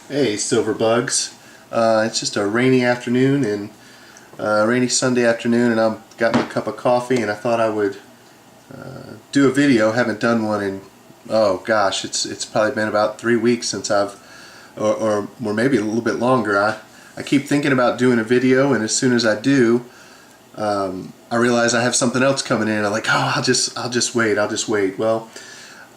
Hey, silver bugs. It's just a rainy afternoon and rainy Sunday afternoon, and I've got my cup of coffee, and I thought I would do a video. Haven't done one in, oh gosh, it's probably been about 3 weeks since or maybe a little bit longer. I keep thinking about doing a video, and as soon as I do, I realize I have something else coming in. I'm like, oh, I'll just wait. Well,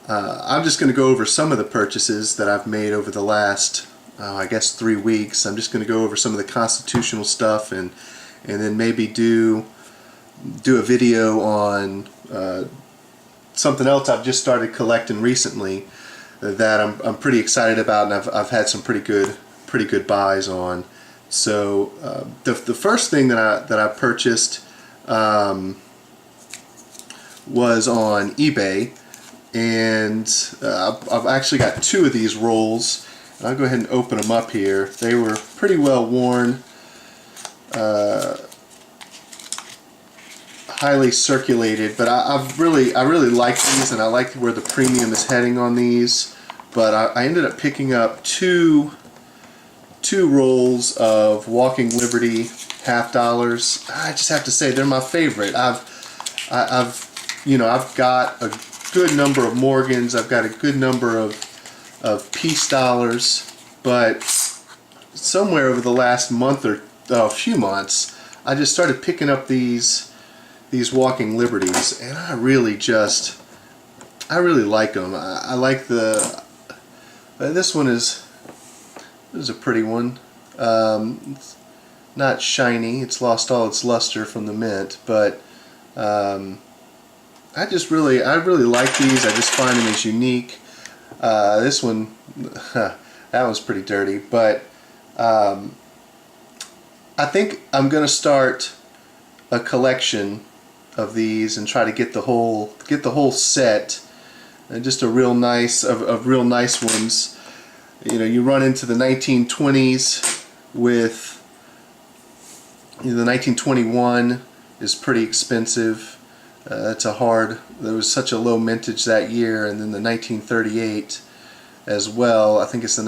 I'm just going to go over some of the purchases that I've made over the last, I guess, 3 weeks. I'm just going to go over some of the constitutional stuff, and then maybe do a video on something else I've just started collecting recently that I'm pretty excited about, and I've had some pretty good buys on. So the first thing that I purchased was on eBay, and I've actually got 2 of these rolls, and I'll go ahead and open them up here. They were pretty well worn, highly circulated, but I really like these, and I like where the premium is heading on these. But I ended up picking up two rolls of Walking Liberty half dollars. I just have to say they're my favorite. I've got a good number of Morgans. I've got a good number of peace dollars, but somewhere over the last month or a few months, I just started picking up these Walking Liberties, and I really like them. I like this one is a pretty one. It's not shiny. It's lost all its luster from the mint, but I really like these. I just find them as unique. This one, that one's pretty dirty, but I think I'm gonna start a collection of these and try to get the whole set, and just a real nice of real nice ones. You run into the 1920s with the 1921 is pretty expensive. There was such a low mintage that year, and then the 1938 as well. I think it's the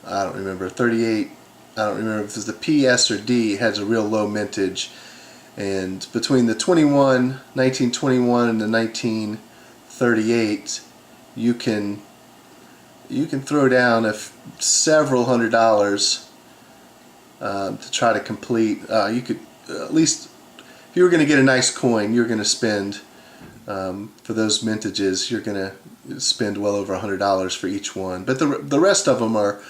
I don't remember, 38. I don't remember if it's the P, S, or D. It has a real low mintage. And between the 1921 and the 1938, you can throw down several $100s to try to complete. You could at least, if you were going to get a nice coin, you're going to spend for those mintages. You're going to spend well over $100 for each one. But the rest of them are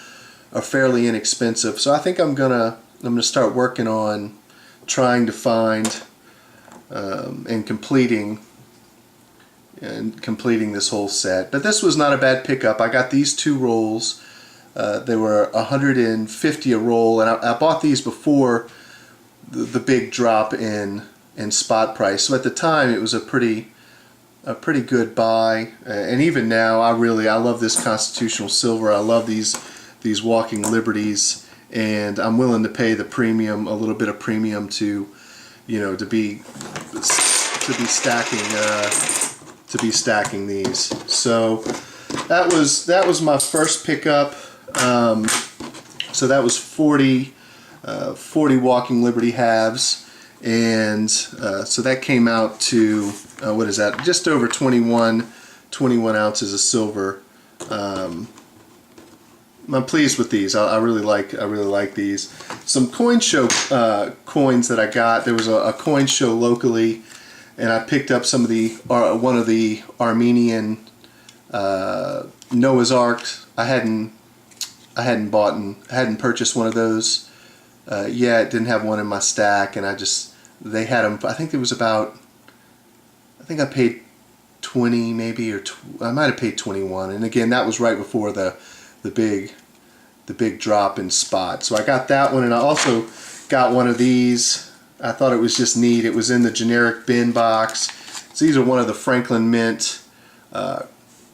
fairly inexpensive. So I think I'm gonna start working on trying to find and completing this whole set. But this was not a bad pickup. I got these 2 rolls. They were $150 a roll, and I bought these before the big drop in spot price. So at the time, it was a pretty good buy. And even now, I love this constitutional silver. I love these Walking Liberties, and I'm willing to pay the premium, a little bit of premium, to be stacking these. So that was my first pickup. So that was 40 Walking Liberty halves, and so that came out to what is that? Just over 21 ounces of silver. I'm pleased with these. I really like these. Some coin show coins that I got. There was a coin show locally, and I picked up some of one of the Armenian Noah's Ark. I hadn't purchased one of those yet. Didn't have one in my stack, and they had them. I think I paid 20 maybe, or I might have paid 21. And again, that was right before the big drop in spot. So I got that one, and I also got one of these. I thought it was just neat. It was in the generic bin box. So these are one of the Franklin Mint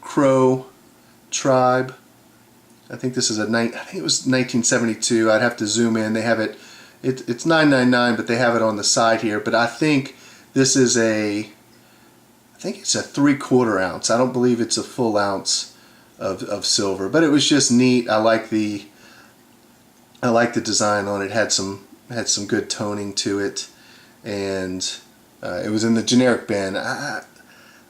Crow Tribe. I think this is I think it was 1972. I'd have to zoom in. They have it's $9.99, but they have it on the side here. But I think this is I think it's a 3/4 ounce. I don't believe it's a full ounce of silver. But it was just neat. I like the design on it. Had some good toning to it, and it was in the generic bin. I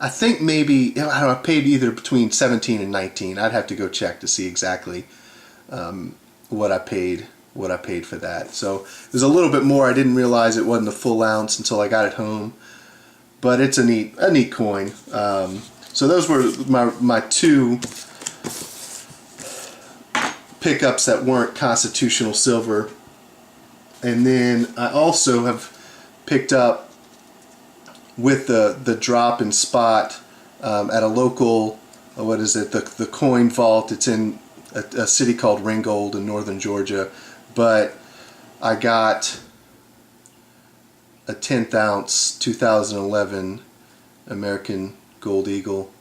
think maybe, I don't know, I paid either between 17 and 19. I'd have to go check to see exactly what I paid for that. So it was a little bit more. I didn't realize it wasn't a full ounce until I got it home. But it's a neat coin. So those were my two pickups that weren't constitutional silver. And then I also have picked up, with the drop and spot, at a local, what is it, the coin vault. It's in a city called Ringgold in northern Georgia. But I got a 10th ounce 2011 American Gold Eagle.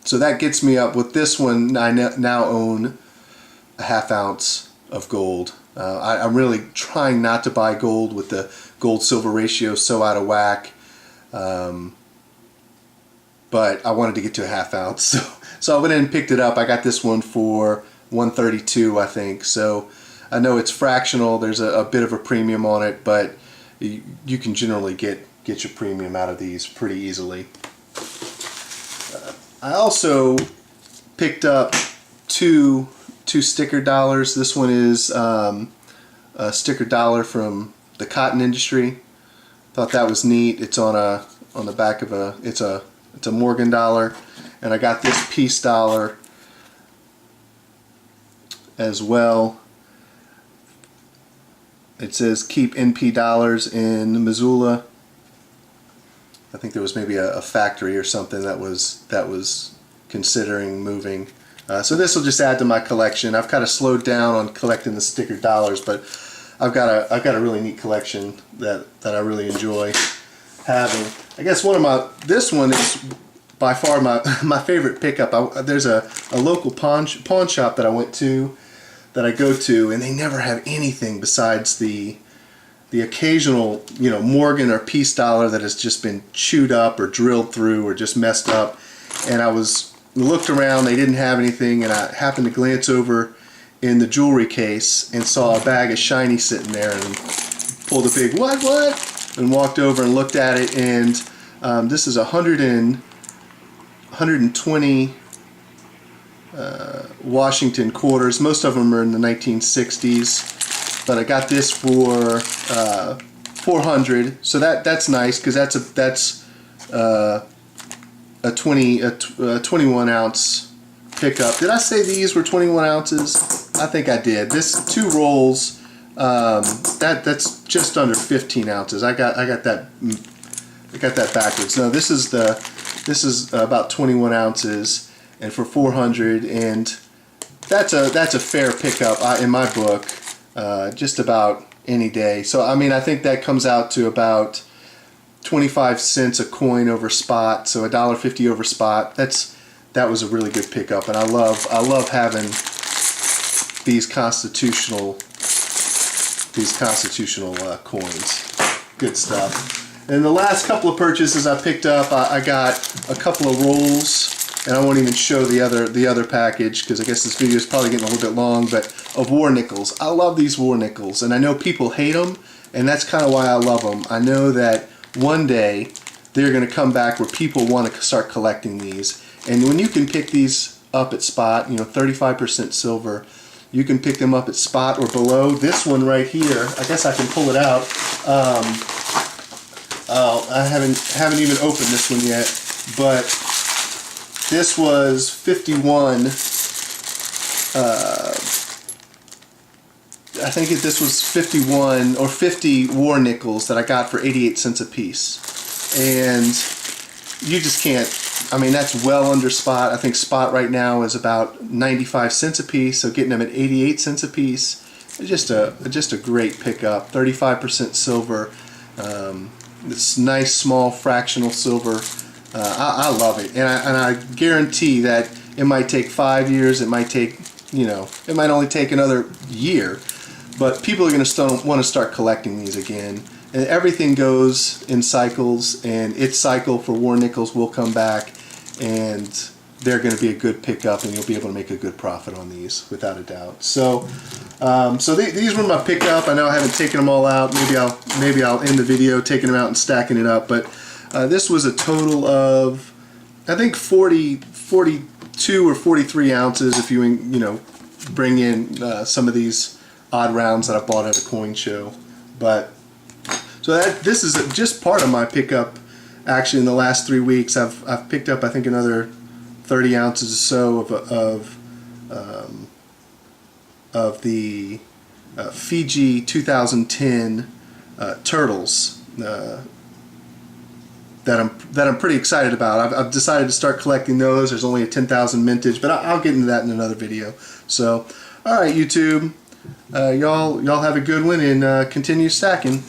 So that gets me up. With this one, I now own a 1/2 ounce of gold. I'm really trying not to buy gold with the gold-silver ratio so out of whack. But I wanted to get to a 1/2 ounce, so I went in and picked it up. I got this one for $132, I think. So I know it's fractional. There's a bit of a premium on it, but you can generally get your premium out of these pretty easily. I also picked up two sticker dollars. This one is a sticker dollar from the cotton industry. Thought that was neat. It's on the back of it's a Morgan dollar, and I got this peace dollar as well. It says keep NP dollars in Missoula. I think there was maybe a factory or something that was considering moving. So this will just add to my collection. I've kind of slowed down on collecting the sticker dollars, but I've got a really neat collection that I really enjoy having. I guess this one is by far my favorite pickup. There's a local pawn shop that I go to, and they never have anything besides the occasional, Morgan or peace dollar that has just been chewed up or drilled through or just messed up. And I looked around, they didn't have anything, and I happened to glance over in the jewelry case and saw a bag of shiny sitting there, and pulled a big what, and walked over and looked at it. And this is 120 Washington quarters. Most of them are in the 1960s, but I got this for 400. So that's nice, because that's a 21 ounce pickup. Did I say these were 21 ounces? I think I did. This 2 rolls, that's just under 15 ounces. I got that backwards. No, this is about 21 ounces, and for 400, and that's a fair pickup in my book, just about any day. So I mean, I think that comes out to about 25 cents a coin over spot, so $1.50 over spot. That was a really good pickup, and I love having these constitutional coins. Good stuff. And the last couple of purchases I picked up, I got a couple of rolls, and I won't even show the other package, because I guess this video is probably getting a little bit long, but of war nickels. I love these war nickels, and I know people hate them, and that's kind of why I love them. I know that one day they're going to come back where people want to start collecting these. And when you can pick these up at spot, 35% silver, you can pick them up at spot or below. This one right here, I guess I can pull it out. I haven't even opened this one yet, but this was 51. I think this was 51 or 50 war nickels that I got for 88 cents a piece. And you just can't, I mean, that's well under spot. I think spot right now is about 95 cents a piece, so getting them at 88 cents a piece is just a great pickup. 35% silver. This nice small fractional silver. I love it, and I guarantee that it might take 5 years. It might take, it might only take another year. But people are going to want to start collecting these again. And everything goes in cycles, and its cycle for war nickels will come back. And they're going to be a good pickup, and you'll be able to make a good profit on these without a doubt. So, these were my pickup. I know I haven't taken them all out. Maybe I'll end the video taking them out and stacking it up. But this was a total of, I think, 42 or 43 ounces if you bring in some of these odd rounds that I bought at a coin show. But so this is just part of my pickup. Actually, in the last 3 weeks, I've picked up, I think, another 30 ounces or so of the Fiji 2010 turtles that I'm pretty excited about. I've decided to start collecting those. There's only a 10,000 mintage, but I'll get into that in another video. So, all right, YouTube, y'all have a good one, and continue stacking.